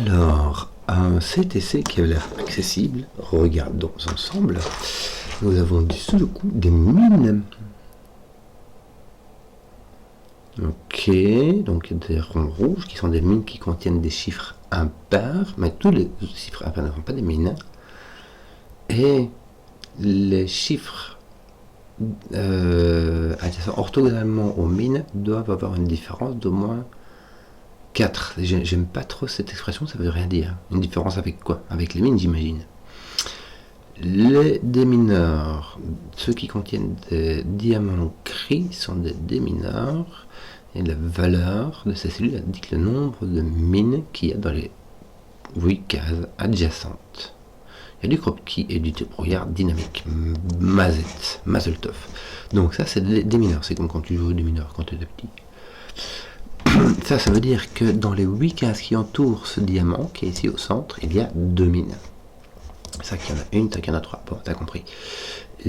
Alors, un CTC qui a l'air accessible, regardons ensemble. Nous avons du Sudoku, des mines. Ok, donc il y a des ronds rouges qui sont des mines qui contiennent des chiffres impairs, mais tous les chiffres impairs ne sont pas des mines. Et les chiffres adjacents orthogonalement aux mines doivent avoir une différence d'au moins 4. J'aime pas trop cette expression, ça veut rien dire. Une différence avec quoi? Avec les mines, j'imagine. Les démineurs, ceux qui contiennent des diamants gris, sont des démineurs. Et la valeur de ces cellules indique le nombre de mines qu'il y a dans les 8 cases adjacentes. Il y a du croquis et du brouillard dynamique. Mazel tov. Donc ça, c'est des démineurs. C'est comme quand tu joues au démineur quand tu es petit. Ça veut dire que dans les 8 cases qui entourent ce diamant, qui est ici au centre, il y a 2 mines. Ça qu'il y en a une, ça qu'il y en a 3. Bon, t'as compris. Ce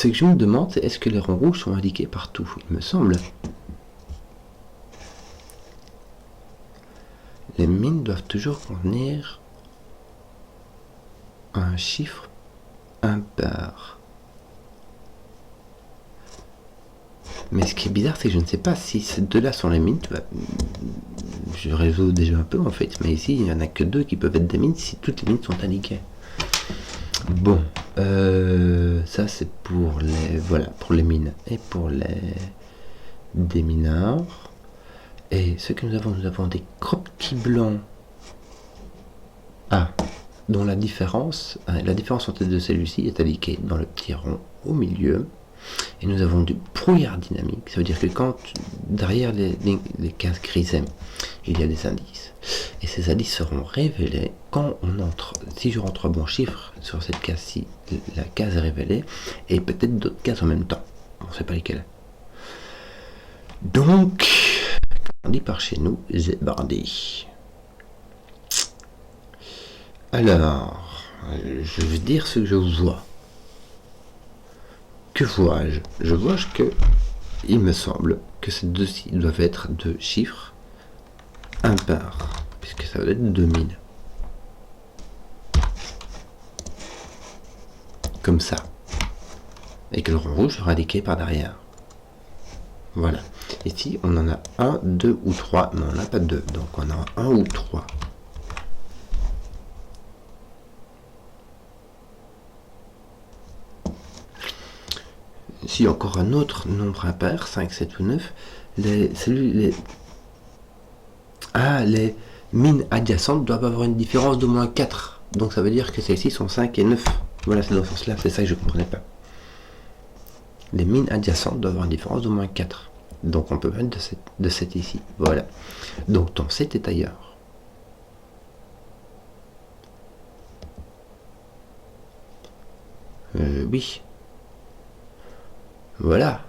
que je me demande, c'est est-ce que les ronds rouges sont indiqués partout? Il me semble. Les mines doivent toujours contenir un chiffre impair. Mais ce qui est bizarre, c'est que je ne sais pas si ces deux-là sont les mines. Je résous déjà un peu en fait, mais ici il n'y en a que 2 qui peuvent être des mines si toutes les mines sont indiquées. Bon, ça c'est pour les pour les mines et pour les démineurs. Et ce que nous avons des croquis blancs. Dont la différence entre les deux celui-ci est indiquée dans le petit rond au milieu. Et nous avons du brouillard dynamique. Ça veut dire que quand derrière les cases grises, il y a des indices. Et ces indices seront révélés quand on entre. Si je rentre un bon chiffre sur cette case-ci, la case est révélée, et peut-être d'autres cases en même temps. On ne sait pas lesquelles. Donc, on dit par chez nous, c'est bardé. Alors, je vais dire ce que je vois. Que vois-je? Je vois que il me semble que ces deux-ci doivent être de chiffres impairs, puisque ça doit être 2 mines. Comme ça. Et que le rond rouge sera indiqué par derrière. Voilà. Ici, on en a 1, 2 ou 3, mais on n'a pas 2. Donc on a 1 ou 3. Ici, encore un autre nombre impair, 5, 7 ou 9. Les mines adjacentes doivent avoir une différence d'au moins 4. Donc ça veut dire que celles-ci sont 5 et 9. Voilà, c'est dans ce sens-là, c'est ça que je ne comprenais pas. Les mines adjacentes doivent avoir une différence d'au moins 4. Donc on peut mettre de 7 ici. Voilà. Donc ton 7 est ailleurs. Oui. Voilà.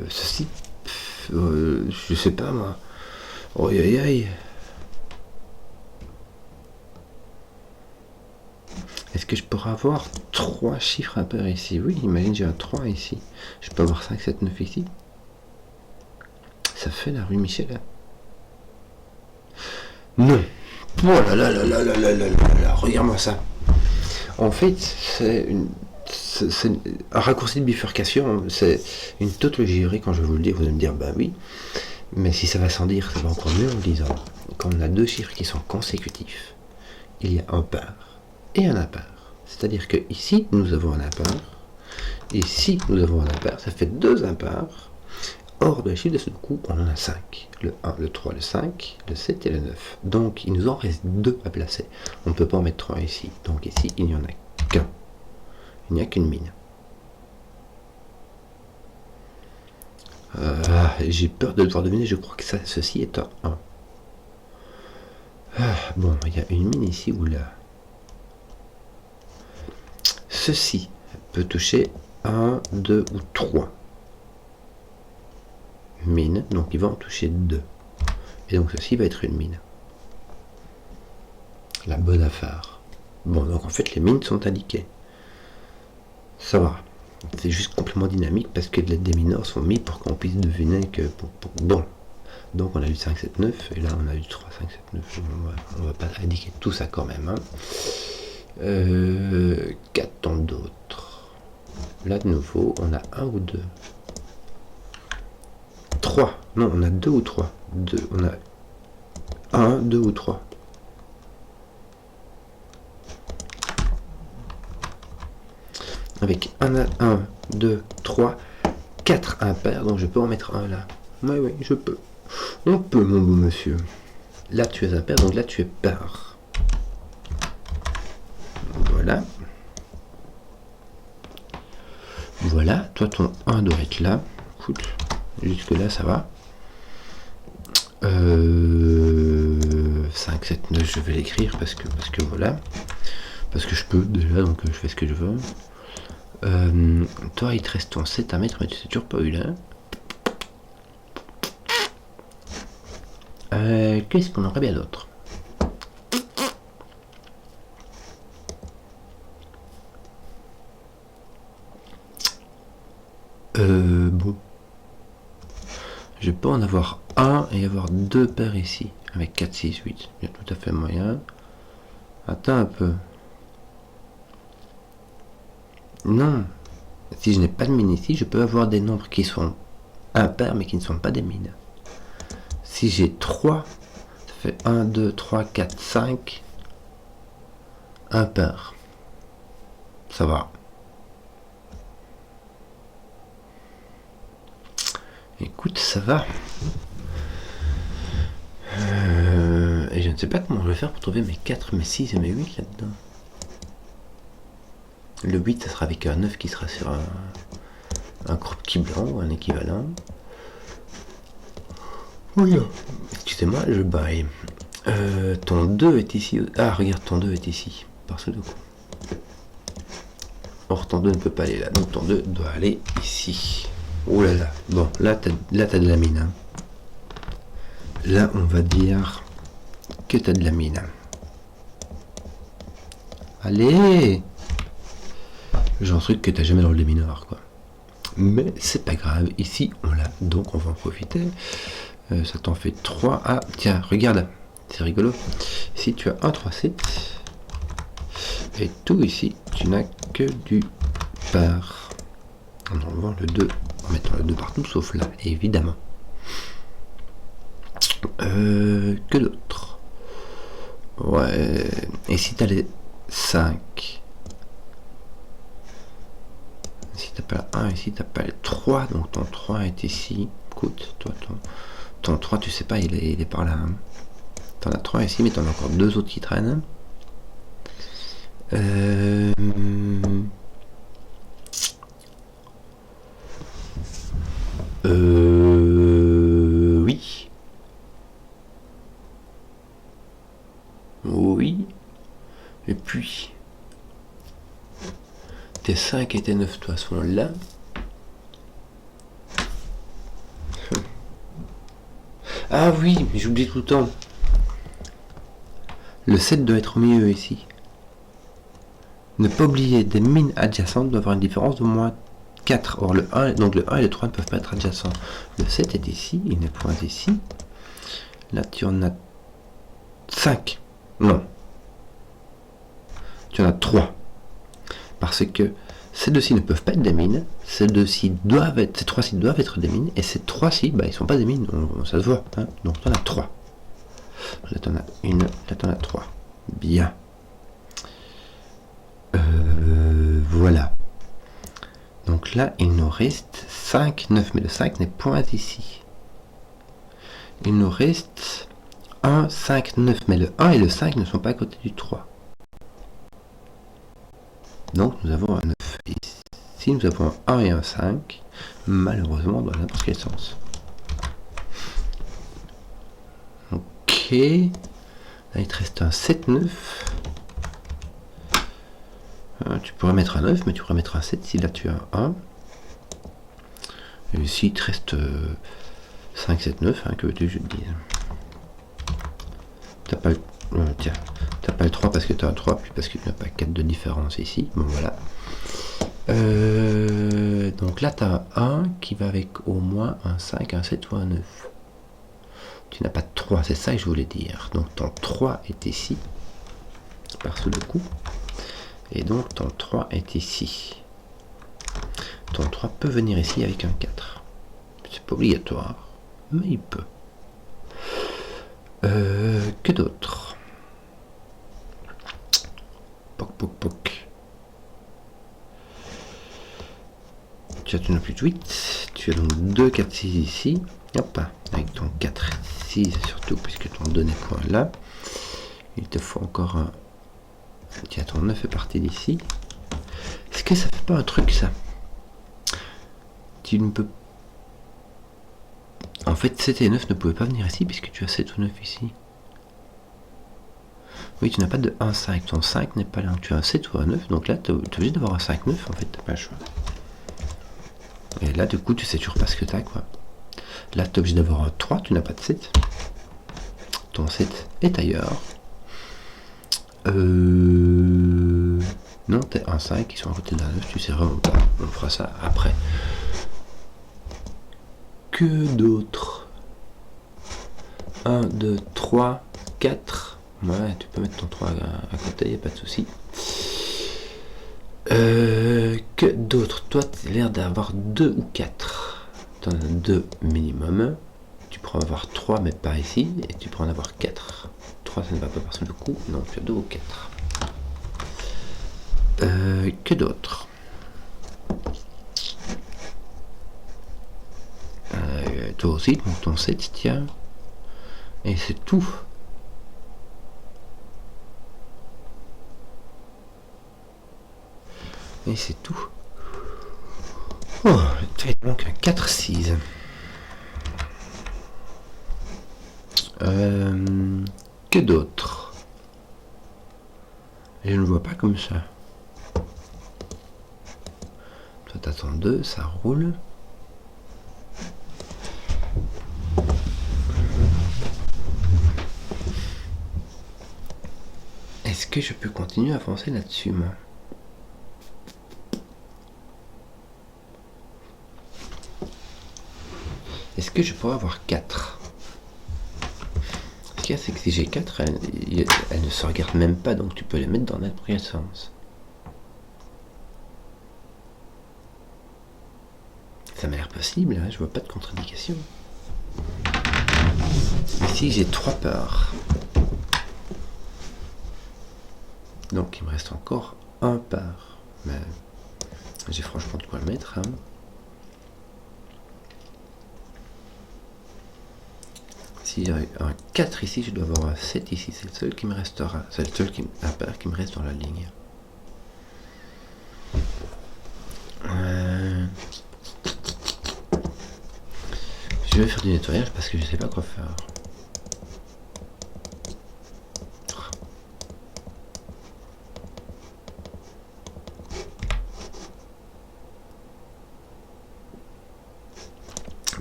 Ceci, je sais pas moi. Aïe aïe aïe. Est-ce que je pourrais avoir 3 chiffres impairs ici? Oui, imagine j'ai un 3 ici. Je peux avoir 5, 7, 9 ici. Ça fait la rue Michel. Non. Oh là là là là là là là là, regarde-moi ça. En fait, c'est un raccourci de bifurcation, c'est une tautologie. Quand je vais vous le dire, vous allez me dire, bah oui, mais si ça va sans dire, ça va encore mieux en disant, quand on a 2 chiffres qui sont consécutifs, il y a un pair et un impair. C'est-à-dire que ici, nous avons un impair, ici, nous avons un impair, ça fait 2 impairs. Or, de les chiffres de ce coup, on en a 5. Le 1, le 3, le 5, le 7 et le 9. Donc, il nous en reste 2 à placer. On ne peut pas en mettre 3 ici. Donc ici, il n'y en a qu'un. Il n'y a qu'une mine. J'ai peur de devoir deviner. Je crois que ceci est un 1. Bon, il y a une mine ici ou là. Ceci peut toucher 1, 2 ou 3 mines, donc il va en toucher 2. Et donc ceci va être une mine. La bonne affaire. Bon, donc en fait, les mines sont indiquées. Ça va. C'est juste complètement dynamique parce que des mineurs sont mis pour qu'on puisse deviner que... Bon. Donc on a eu 5, 7, 9 et là on a eu 3, 5, 7, 9. On va pas indiquer tout ça quand même. Hein. Qu'a-t-on d'autre? Là de nouveau, on a un ou deux. 3. Non, on a 2 ou 3. 2. On a 1, 2 ou 3. Avec 1, 2, 3, 4 impairs, donc je peux en mettre un là. Oui, je peux. On peut, mon beau monsieur. Là, tu es impair, donc là, tu es pair. Voilà. Voilà, toi, ton 1 doit être là. Écoute, jusque là, ça va. 5, 7, 9, je vais l'écrire parce que voilà. Parce que je peux déjà, donc je fais ce que je veux. Toi, il te reste ton 7 à mettre, mais tu sais toujours pas où là. Qu'est-ce qu'on aurait bien d'autre? Bon. Je peux en avoir un et avoir 2 paires ici. Avec 4, 6, 8. Il y a tout à fait moyen. Attends un peu. Non. Si je n'ai pas de mine ici, je peux avoir des nombres qui sont impairs mais qui ne sont pas des mines. Si j'ai 3, ça fait 1, 2, 3, 4, 5 impairs. Ça va. Écoute, ça va. Et je ne sais pas comment je vais faire pour trouver mes 4, mes 6 et mes 8 là-dedans. Le 8, ça sera avec un 9 qui sera sur un croquis blanc ou un équivalent. Oui. Excusez-moi, je baille. Ton 2 est ici. Ah, regarde, ton 2 est ici. Par ce coup. Or, ton 2 ne peut pas aller là. Donc, ton 2 doit aller ici. Oh là là. Bon, là, t'as de la mine. Hein. Là, on va dire que t'as de la mine. Allez! Genre truc que t'as jamais dans le mineur, quoi. Mais c'est pas grave. Ici, on l'a. Donc, on va en profiter. Ça t'en fait 3. Ah, tiens, regarde. C'est rigolo. Ici, tu as 1, 3, 7. Et tout ici, tu n'as que du par. En enlevant le 2. En mettant le 2 partout, sauf là, évidemment. Que d'autre? Ouais. Et si t'as les 5? Si t'as pas le 1, ici t'as pas le 3, donc ton 3 est ici. Écoute, toi, ton 3, tu sais pas, il est par là. Hein. T'en as 3 ici, mais t'en as encore 2 autres qui traînent. Oui. Oui. Et puis, tes 5 et tes 9, toi, sont là. Ah oui, mais j'oublie tout le temps. Le 7 doit être au milieu ici. Ne pas oublier, des mines adjacentes doivent avoir une différence de moins 4. Or, le 1, donc le 1 et le 3 ne peuvent pas être adjacents. Le 7 est ici, il n'est point ici. Là, tu en as 5. Non. Tu en as 3. Parce que ces deux-ci ne peuvent pas être des mines. Ces deux-ci doivent être, ces 3-ci doivent être des mines. Et ces 3-ci, bah, ils sont pas des mines. Ça se voit. Hein. Donc, tu en as 3. Là, tu en as une. Là, tu en as 3. Bien. Voilà. Donc là, il nous reste 5, 9, mais le 5 n'est point ici. Il nous reste 1, 5, 9, mais le 1 et le 5 ne sont pas à côté du 3. Donc nous avons un 9 ici, nous avons un 1 et un 5, malheureusement dans n'importe quel sens. Ok, là il te reste un 7, 9. Tu pourrais mettre un 9, mais tu pourrais mettre un 7 si là tu as un 1. Et ici il te reste 5, 7, 9, hein, que veux-tu que je te dise? T'as pas le... tiens, Tu n'as pas le 3 parce que tu as un 3, puis parce que tu n'as pas 4 de différence ici. Bon, voilà. Donc là, tu as un 1 qui va avec au moins un 5, un 7 ou un 9. Tu n'as pas de 3, c'est ça que je voulais dire. Donc ton 3 est ici, par sous le coup. Et donc ton 3 est ici. Ton 3 peut venir ici avec un 4. C'est pas obligatoire, mais il peut. Que d'autre? Poc, poc, poc. Tu n'as plus de 8. Tu as donc 2, 4, 6 ici. Hop, avec ton 4, 6 surtout, puisque ton 2 n'est point là. Il te faut encore un... Tiens, ton 9 est parti d'ici. Est-ce que ça fait pas un truc, ça? Tu ne peux... En fait, 7 et 9 ne pouvaient pas venir ici, puisque tu as 7 ou 9 ici. Oui, tu n'as pas de 1, 5. Ton 5 n'est pas là. Tu as un 7 ou un 9, donc là, tu es obligé d'avoir un 5, 9, en fait, tu n'as pas le choix. Et là, du coup, tu sais toujours pas ce que tu as, quoi. Là, tu es obligé d'avoir un 3, tu n'as pas de 7. Ton 7 est ailleurs. Non, t'es un 5 qui sont à côté d'un 9, tu sais vraiment pas. On fera ça après. Que d'autres? 1, 2, 3, 4. Ouais, tu peux mettre ton 3 à côté, y a pas de souci. Que d'autres? Toi, tu as l'air d'avoir 2 ou 4. Tu en as 2 minimum. Tu pourras en avoir 3, mais pas ici. Et tu pourras en avoir 4. 3, ça ne va pas par sous le coup. Non, tu as 2 ou 4. Que d'autres? Toi aussi, donc ton 7, tiens. Et c'est tout. Et c'est tout. Oh, tu as donc un 4, 6. Que d'autre? Je ne vois pas comme ça. Toi, t'as ton 2, ça roule. Est-ce que je peux continuer à avancer là-dessus, moi? Est-ce que je pourrais avoir 4? Ce qu'il y a, c'est que si j'ai 4, elles ne se regardent même pas, donc tu peux les mettre dans n'importe quel sens. Ça m'a l'air possible, hein, je vois pas de contre-indication. Ici, j'ai 3 parts. Donc, il me reste encore un part. Mais j'ai franchement de quoi le mettre. Hein. Si j'ai un 4 ici, je dois avoir un 7 ici. C'est le seul qui me restera. C'est le seul part qui me reste dans la ligne. Je vais faire du nettoyage parce que je sais pas quoi faire.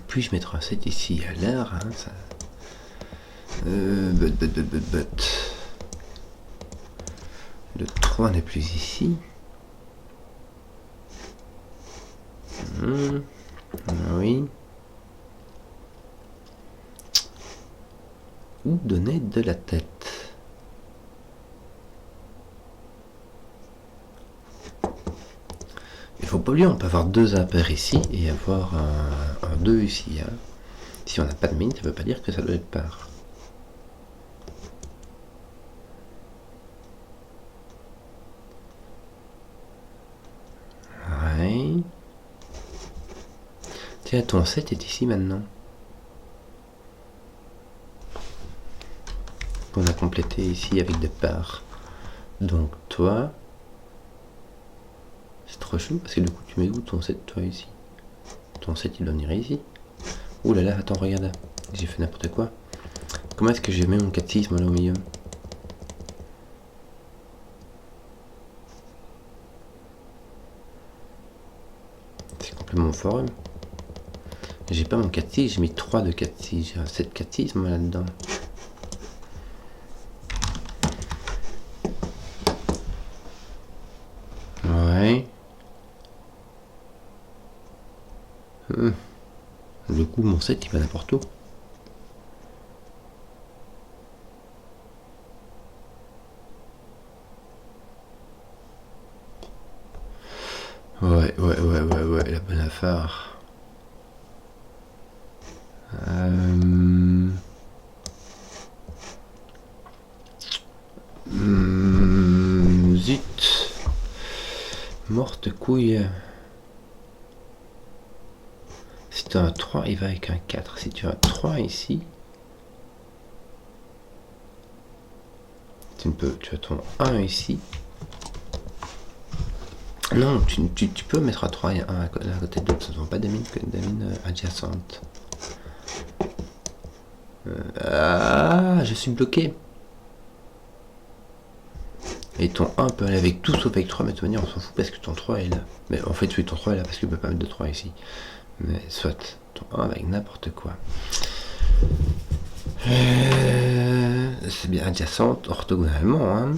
Puis-je mettre un 7 ici à l'air, hein, ça... Le 3 n'est plus ici. Oui. Ou donner de la tête. Il faut pas oublier, on peut avoir 2 impairs ici et avoir un 2 ici. Hein. Si on n'a pas de mine, ça ne veut pas dire que ça doit être part. Ouais. Tiens, ton 7 est ici maintenant. On a complété ici avec des parts. Donc toi, c'est trop chou parce que du coup tu mets où ton 7 toi ici? Ton 7 il doit venir ici. Ouh là là, attends, regarde. J'ai fait n'importe quoi. Comment est-ce que j'ai mis mon 4-6 moi là au milieu? C'est complètement forum. J'ai pas mon 4-6, j'ai mis 3 de 4-6. J'ai un 7 4-6 moi là-dedans. coup, mon 7, il va n'importe où. Ouais, la bonne affaire. Zut. Morte couille. Si tu as un 3, il va avec un 4. Si tu as un 3 ici, tu as ton 1 ici. Non, tu peux mettre un 3 et un 1 à côté de l'autre. Ce ne sont pas des mines adjacentes. Je suis bloqué. Et ton 1 peut aller avec tout sauf avec 3, mais de toute manière on s'en fout parce que ton 3 est là. Mais en fait oui, ton 3 est là parce qu'il ne peut pas mettre de 3 ici. Mais soit, ton 1 avec n'importe quoi. C'est bien adjacente orthogonalement. Hein.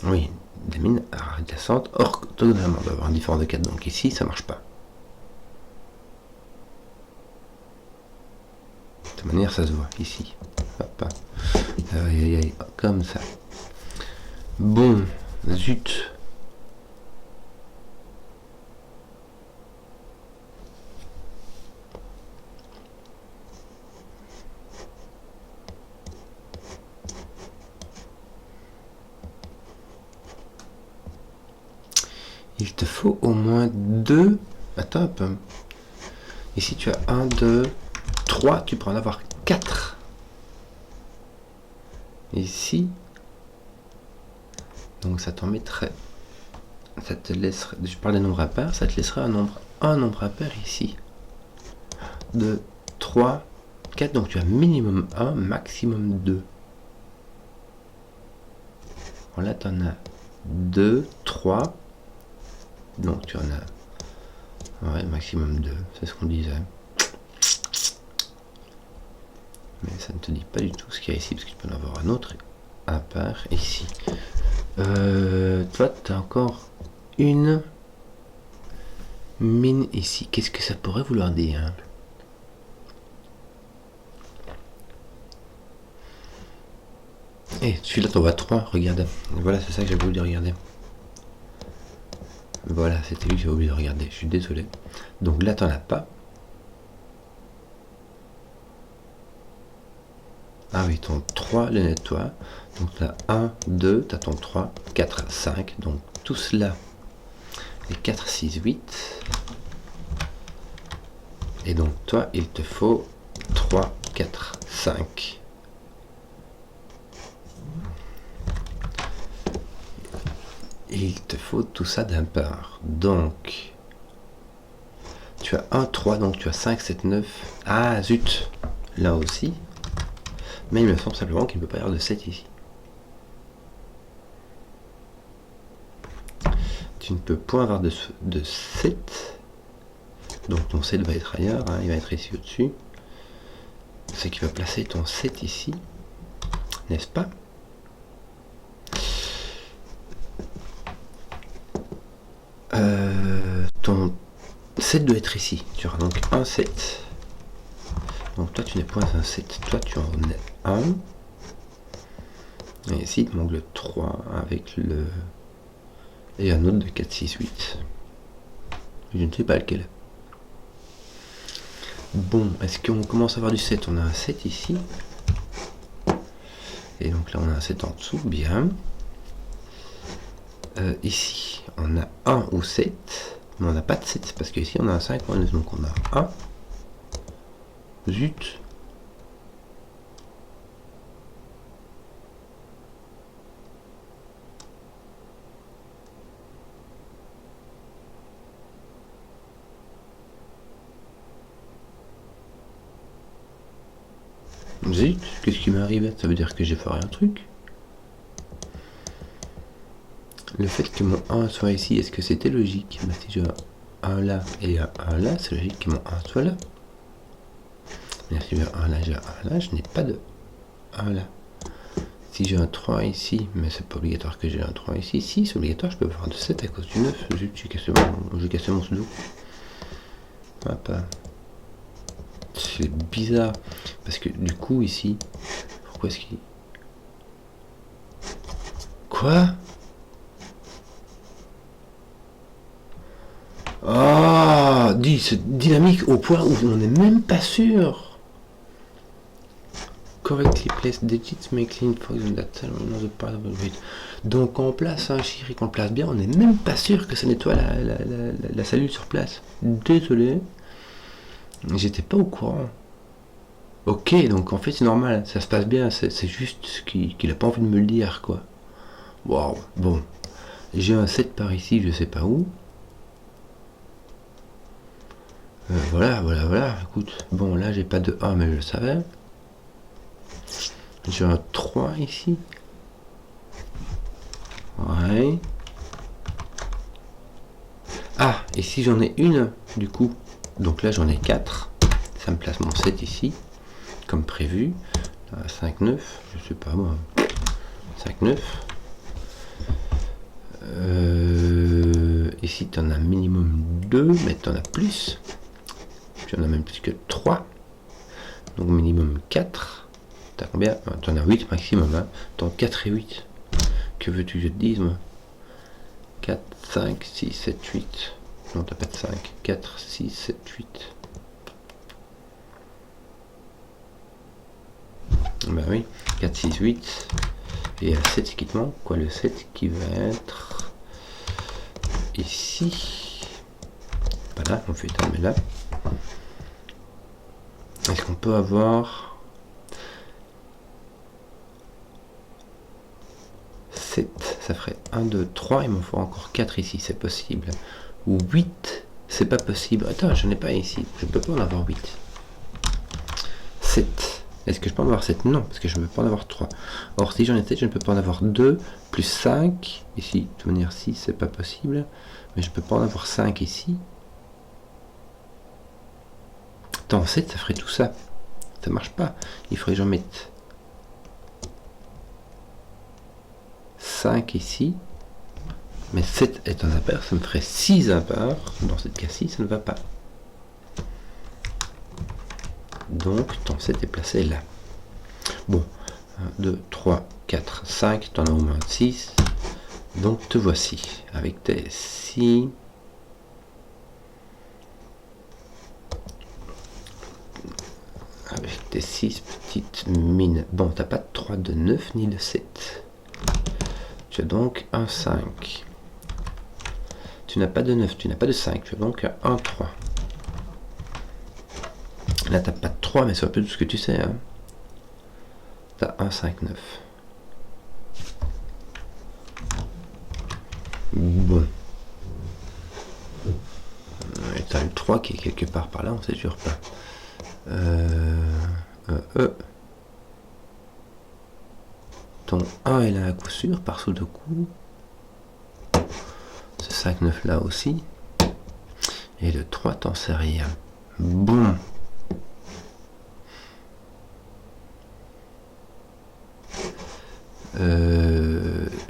Oui, des mines adjacentes orthogonalement. On doit avoir une différence de 4, donc ici ça marche pas. De toute manière ça se voit ici. Hop. Aïe, comme ça. Bon, zut. Il te faut au moins 2. Attends un peu. Ici tu as 1, 2, 3. Tu peux en avoir 4. Ici. Donc ça t'en mettrait. Ça te laisserait. Je parle des nombres impairs. Ça te laisserait un nombre impair ici. 2, 3, 4. Donc tu as minimum 1, maximum 2. Alors là tu en as 2, 3. Donc tu en as. Ouais, maximum 2. C'est ce qu'on disait. Mais ça ne te dit pas du tout ce qu'il y a ici, parce que tu peux en avoir un autre impair ici. Toi, tu as encore une mine ici. Qu'est-ce que ça pourrait vouloir dire? Celui-là, tu en vois 3, regarde. Voilà, c'est ça que j'avais oublié de regarder. Voilà, c'était lui que j'avais oublié de regarder. Je suis désolé. Donc là, tu n'en as pas. Ah oui, ton 3 le nettoie. Donc tu as 1, 2, tu as ton 3, 4, 5. Donc tout cela est 4, 6, 8. Et donc toi, il te faut 3, 4, 5. Et il te faut tout ça d'impair. Donc tu as 1, 3, donc tu as 5, 7, 9. Ah zut, là aussi. Mais il me semble simplement qu'il ne peut pas y avoir de 7 ici. Tu ne peux point avoir de 7. Donc ton 7 va être ailleurs, hein, il va être ici au-dessus. C'est qu'il va placer ton 7 ici. N'est-ce pas? Ton 7 doit être ici. Tu auras donc un 7. Donc toi tu n'es point un 7. Toi tu en es 1. Et ici il manque le 3 avec le... Et un autre de 4, 6, 8. Je ne sais pas lequel. Bon, est-ce qu'on commence à avoir du 7? On a un 7 ici. Et donc là on a un 7 en dessous, bien. Ici on a 1 ou 7. Mais on n'a pas de 7 parce qu'ici on a un 5. Donc on a 1. Zut. Zut, qu'est-ce qui m'arrive? Ça veut dire que j'ai fait un truc. Le fait que mon 1 soit ici, est-ce que c'était logique? Bah, si j'ai un 1 là et un 1 là, c'est logique que mon 1 soit là. Mais si j'ai un 1 là, j'ai un 1 là, je n'ai pas de 1 là. Si j'ai un 3 ici, mais c'est pas obligatoire que j'ai un 3 ici. Si, c'est obligatoire, je peux avoir de 7 à cause du 9. Zut, j'ai cassé mon sudoku. Hop. C'est bizarre. Parce que du coup, ici... Pourquoi est-ce qu'il... Quoi? Ah, dis, c'est dynamique au point où on n'est même pas sûr. Correctly placed digits may clean for that the part of it. Donc quand on place un chiffre et qu'on le place bien, on n'est même pas sûr que ça nettoie la cellule sur place. Désolé. J'étais pas au courant. Ok, donc en fait c'est normal, ça se passe bien, c'est juste qu'il a pas envie de me le dire, quoi. Waouh, bon. J'ai un 7 par ici, je sais pas où. Voilà, écoute. Bon, là j'ai pas de 1, mais je le savais. J'ai un 3 ici. Ouais. Ah, ici j'en ai une, du coup. Donc là j'en ai 4. Ça me place mon 7 ici, comme prévu. 5, 9, je sais pas moi. 5, 9. Ici tu en as minimum 2, mais tu en as plus. Tu en as même plus que 3. Donc minimum 4. T'as combien? Tu en as 8 maximum. Hein. Donc 4 et 8. Que veux-tu que je te dise, moi? 4, 5, 6, 7, 8. Non, t'as pas de 5. 4, 6, 7, 8. Bah oui. 4, 6, 8. Et 7 qui te manque. Quoi, le 7 qui va être ici. Pas là, on fait ça, mais là. Est-ce qu'on peut avoir 7, ça ferait 1, 2, 3, il m'en faut encore 4 ici, c'est possible. Ou 8, c'est pas possible. Attends, je n'ai pas ici, je peux pas en avoir 8. 7, est-ce que je peux en avoir 7? Non, parce que je ne peux pas en avoir 3. Or, si j'en ai 7, je ne peux pas en avoir 2, plus 5, ici, de toute manière 6, c'est pas possible. Mais je peux pas en avoir 5 ici. Attends, 7, ça ferait tout ça. Ça marche pas, il faudrait que j'en mette 5 ici, mais 7 est un impair, ça me ferait 6 impairs. Dans cette cas-ci, ça ne va pas. Donc, ton 7 est placé là. Bon, 1, 2, 3, 4, 5, tu en as au moins 6. Donc, te voici, avec tes 6. Avec tes 6 petites mines. Bon, t'as pas de 3 de 9 ni de 7. Tu as donc un 5. Tu n'as pas de 9, tu n'as pas de 5. Tu as donc un 3. Là, tu n'as pas de 3, mais c'est un peu tout ce que tu sais. Hein. Tu as un 5, 9. Bon. Et tu as le 3 qui est quelque part par là, on ne sait toujours pas. Ton 1 est là à coup sûr, par Sudoku. Ce 5, 9 là aussi. Et le 3, t'en sais rien. Bon.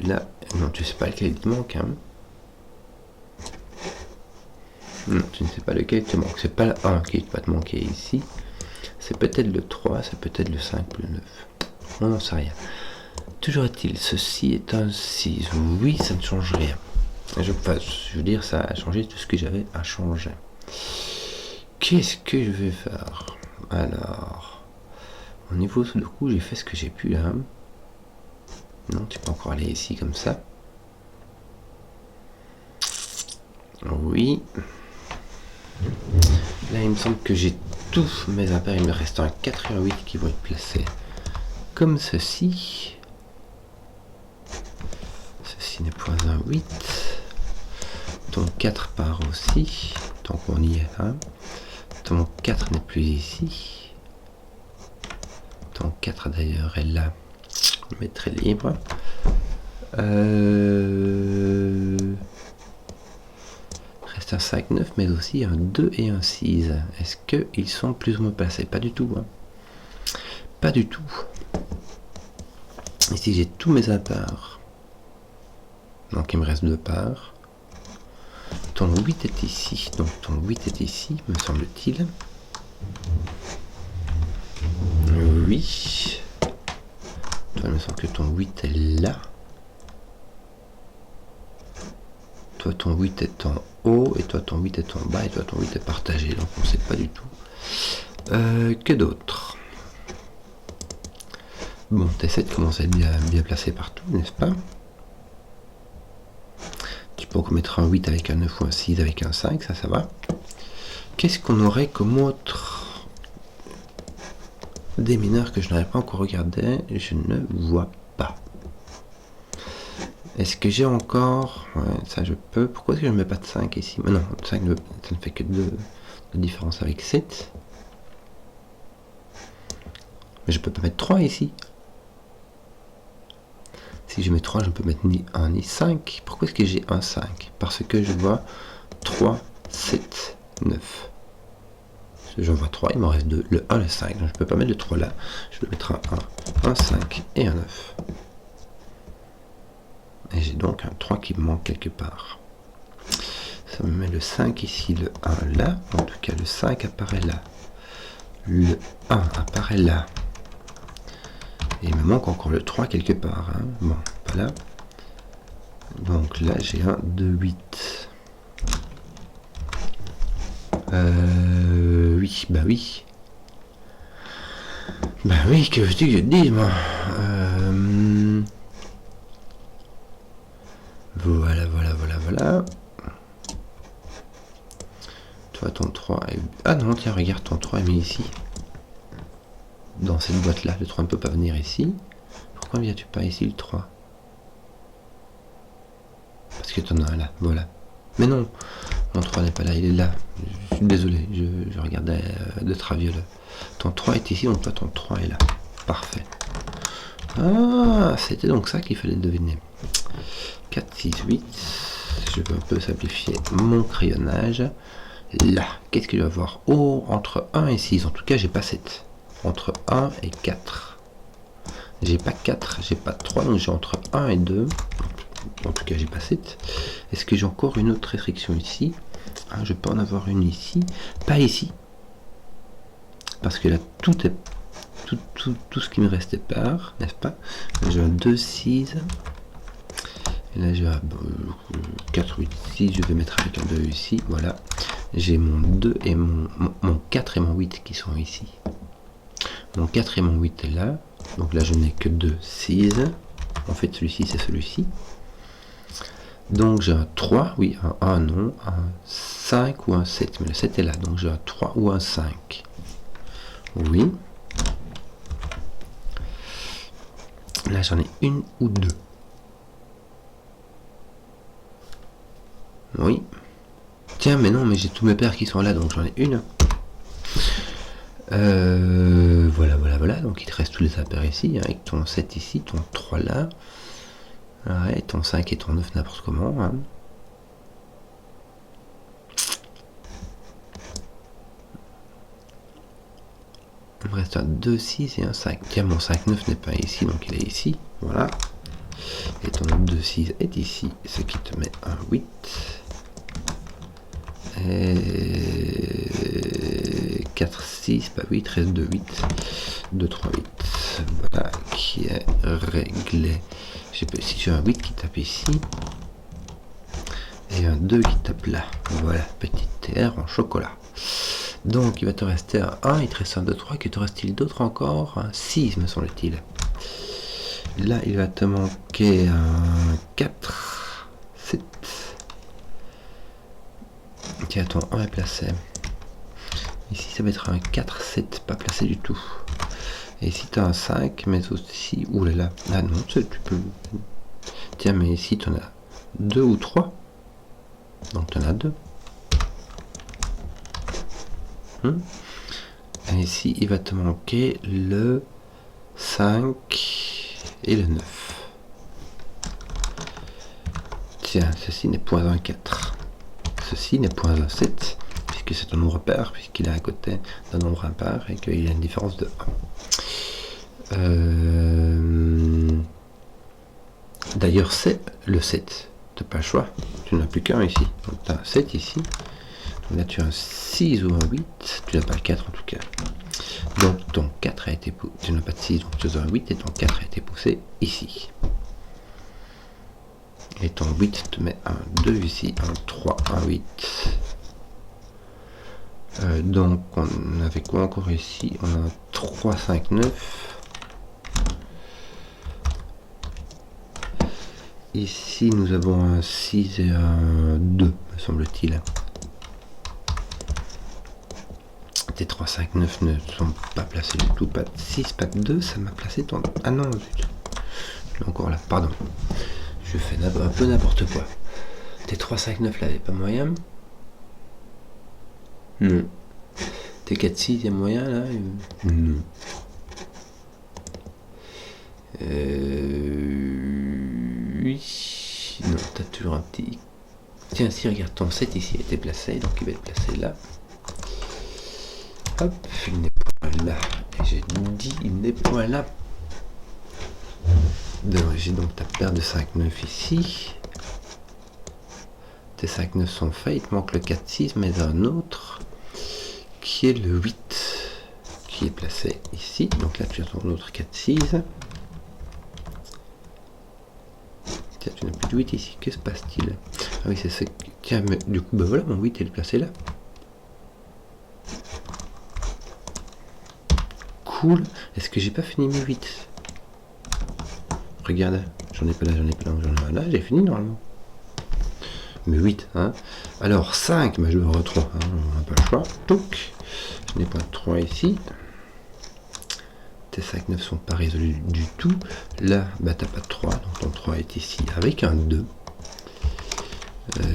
Là, non, tu sais pas lequel il te manque. Hein. Non, tu ne sais pas lequel il te manque. C'est pas le 1 qui va te manquer ici. C'est peut-être le 3, c'est peut-être le 5 ou le 9. On n'en sait rien. Toujours est-il, ceci est un 6. Oui, ça ne change rien. Je veux dire, ça a changé tout ce que j'avais à changer. Qu'est-ce que je vais faire? Alors, au niveau sous le coup, j'ai fait ce que j'ai pu là. Non, tu peux encore aller ici comme ça. Oui. Là, il me semble que j'ai tous mes impairs. Il me reste un 4 et un 8 qui vont être placés comme ceci. Ceci n'est point un 8. Ton 4 part aussi. Tant qu'on y est. Hein. Ton 4 n'est plus ici. Ton 4 d'ailleurs est là. Je le mettrai libre. Reste un 5, 9, mais aussi un 2 et un 6. Est-ce qu'ils sont plus ou moins placés? Pas du tout. Hein. Pas du tout. Ici, j'ai tous mes impairs. Donc, il me reste 2 parts. Ton 8 est ici. Donc, ton 8 est ici, me semble-t-il. oui. Toi, il me semble que ton 8 est là. Toi, ton 8 est en haut, et toi, ton 8 est en bas, et toi, ton 8 est partagé, donc on ne sait pas du tout. Que d'autre? Bon, tes 7 commencent à être bien placés partout, n'est-ce pas? Tu peux encore mettre un 8 avec un 9 ou un 6 avec un 5, ça va. Qu'est-ce qu'on aurait comme autre des mineurs que je n'aurais pas encore regardé? Je ne vois pas. Est-ce que j'ai encore... Ouais, ça je peux. Pourquoi est-ce que je ne mets pas de 5 ici? Mais non, 5 ça ne fait que 2 de différence avec 7. Mais je peux pas mettre 3 ici. Si je mets 3, je ne peux mettre ni 1 ni 5. Pourquoi est-ce que j'ai un 5? Parce que je vois 3, 7, 9. J'en vois 3, il m'en reste 2, le 1, le 5. Donc je ne peux pas mettre le 3 là. Je dois mettre un 1, un 5 et un 9. Et j'ai donc un 3 qui me manque quelque part. Ça me met le 5 ici, le 1 là. En tout cas, le 5 apparaît là. Le 1 apparaît là. Et il me manque encore le 3 quelque part. Hein. Bon, pas là. Donc là, j'ai un 2, 8. Oui, bah oui. Bah oui, que veux-tu que je te dise, moi? Voilà. Toi, ton 3 est... Ah non, tiens, regarde, ton 3 est mis ici. Dans cette boîte-là. Le 3 ne peut pas venir ici. Pourquoi ne viens-tu pas ici, le 3? Parce que tu en as un là, voilà. Mais non, mon 3 n'est pas là, il est là. Je suis désolé, je regardais de traviole. Ton 3 est ici, donc toi, ton 3 est là. Parfait. Ah, c'était donc ça qu'il fallait deviner. 4, 6, 8. Je vais un peu simplifier mon crayonnage. Là, qu'est-ce qu'il va y avoir? Oh, entre 1 et 6. En tout cas, j'ai pas 7. Entre 1 et 4. J'ai pas 4, j'ai pas 3, donc j'ai entre 1 et 2. En tout cas, j'ai pas 7. Est-ce que j'ai encore une autre restriction ici? Ah, je peux en avoir une ici. Pas ici. Parce que là, tout est... Tout ce qui me restait part, n'est-ce pas? J'ai un 2, 6. Et là, j'ai un 4, 8, 6. Je vais mettre avec un 2 ici. Voilà. J'ai mon 2 et mon 4 et mon 8 qui sont ici. Mon 4 et mon 8 est là. Donc là, je n'ai que 2, 6. En fait, celui-ci, c'est celui-ci. Donc j'ai un 3, oui, un 1 non, un 5 ou un 7. Mais le 7 est là, donc j'ai un 3 ou un 5. Oui. Là, j'en ai une ou deux. Oui. Tiens, mais non, mais j'ai tous mes paires qui sont là, donc j'en ai une. Voilà. Donc il te reste tous les impaires ici, hein, avec ton 7 ici, ton 3 là. Ouais, ton 5 et ton 9 n'importe comment. Hein. Il me reste un 2, 6 et un 5. Tiens, mon 5, 9 n'est pas ici, donc il est ici. Voilà. Et ton 2, 6 est ici, ce qui te met un 8. Et 4, 6, pas 8, reste 2, 8. 2, 3, 8. Voilà, qui est réglé. Si j'ai un 8 qui tape ici. Et un 2 qui tape là. Voilà, petite terre en chocolat. Donc il va te rester un 1, il te reste un 2, 3, que te reste-t-il d'autre encore? Un 6 me semble-t-il. Là il va te manquer un 4, 7. Tiens, ton 1 est placé. Ici ça va être un 4, 7, pas placé du tout. Et ici tu as un 5, mais aussi... Ouh là là, ah non, tu peux... Tiens, mais ici tu en as 2 ou 3. Donc tu en as 2. Et ici il va te manquer le 5 et le 9. Tiens, ceci n'est point un 4. Ceci n'est point un 7, puisque c'est un nombre pair, puisqu'il est à côté d'un nombre impair et qu'il y a une différence de 1. D'ailleurs, c'est le 7. Tu n'as pas le choix. Tu n'as plus qu'un ici. Donc tu as un 7 ici. Donc là, tu as un 6 ou un 8. Tu n'as pas le 4 en tout cas. Donc ton 4 a été poussé, tu n'as pas de 6, donc tu as un 8 et ton 4 a été poussé ici. Et ton 8 te met un 2 ici, un 3, un 8. Donc on avait quoi encore ici? On a un 3, 5, 9. Ici nous avons un 6 et un 2, me semble-t-il. Tes 3, 5, 9 ne sont pas placés du tout, pas de 6, pas de 2, ça m'a placé ton... Ah non, zut. Je suis encore là, pardon. Je fais un peu n'importe quoi. Tes 3, 5, 9 là, il n'y a pas moyen? Non. Tes 4, 6, il y a moyen là? Non. Oui. Non, t'as toujours un petit... Tiens, si, regarde, ton 7 ici a été placé, donc il va être placé là. Hop, il n'est point là. Et j'ai dit, il n'est point là. J'ai donc ta paire de 5, 9 ici. Tes 5, 9 sont faits, il te manque le 4, 6, mais un autre qui est le 8 qui est placé ici. Donc là, tu as ton autre 4, 6. Tiens, tu n'as plus de 8 ici. Que se passe-t-il? Ah oui, c'est ça. Tiens, mais du coup, bah voilà, mon 8 est placé là. Cool. Est-ce que j'ai pas fini mes 8? Regarde, j'en ai pas là, j'en ai pas là, j'en ai pas là, j'ai fini normalement. Mais 8, hein. Alors 5, bah je vais avoir 3, hein, on n'a pas le choix. Donc, je n'ai pas de 3 ici. Tes 5, 9 sont pas résolus du tout. Là, bah t'as pas de 3, donc ton 3 est ici avec un 2.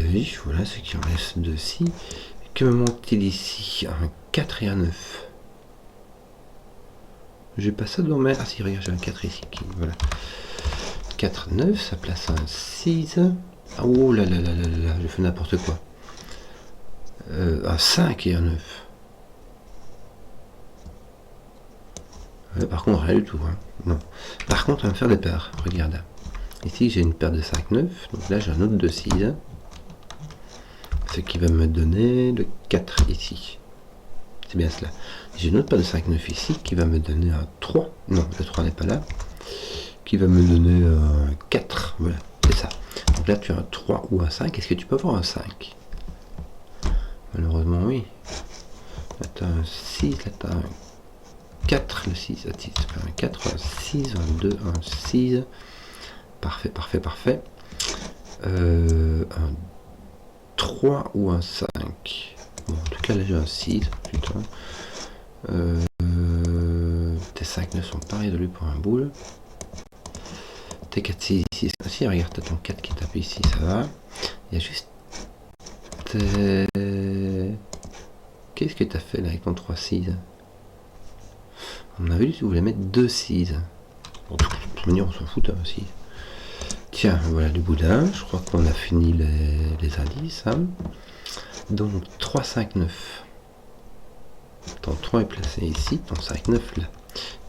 Oui, voilà, ce qui en laisse 2 ici. Que me manque-t-il ici? Un 4 et un 9. J'ai pas ça dans mes... Ah si, regarde, j'ai un 4 ici. Voilà. 4, 9, ça place un 6. Oh là là là là là, je fais n'importe quoi. Un 5 et un 9. Par contre, rien du tout. Hein. Non. Par contre, on va me faire des paires. Regarde. Ici, j'ai une paire de 5, 9. Donc là, j'ai un autre de 6. Ce qui va me donner le 4 ici. C'est bien cela. J'ai une autre paire de 5, 9 ici qui va me donner un 3. Non, le 3 n'est pas là. Qui va me donner un 4. Voilà, c'est ça. Donc là, tu as un 3 ou un 5. Est-ce que tu peux avoir un 5? Malheureusement, oui. Là, tu as un 6. Là, tu as un 4. Le 6. Un 4, un 6, un 2, un 6. Parfait, parfait, parfait. Un 3 ou un 5. Bon, en tout cas, là, j'ai un 6. Putain. Tes 5 ne sont pas résolus pour un boule. Tes 4, 6 ici. Si, regarde, t'as ton 4 qui tape ici, ça va. Il y a juste... Qu'est-ce que tu as fait là avec ton 3, 6? On a vu que tu voulais mettre 2, 6. Bon, de toute manière, on s'en fout, hein, aussi. Tiens, voilà le boudin. Je crois qu'on a fini les indices. Hein. Donc, 3, 5, 9. Ton 3 est placé ici, ton 5, 9 là.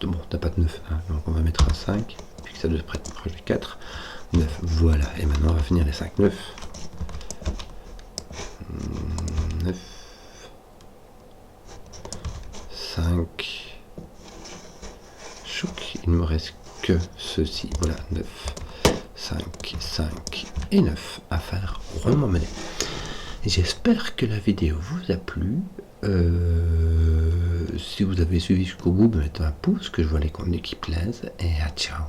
Bon, t'as pas de 9, hein, donc on va mettre un 5, puisque ça doit être proche du 4. 9, voilà. Et maintenant, on va finir les 5, 9. 9. 5. Chouc, il ne me reste que ceci. Voilà, 9. 5, 5 et 9 à faire rondement mêlé. J'espère que la vidéo vous a plu. Si vous avez suivi jusqu'au bout, mettez un pouce, que je vois les contenus qui plaisent. Et à ciao.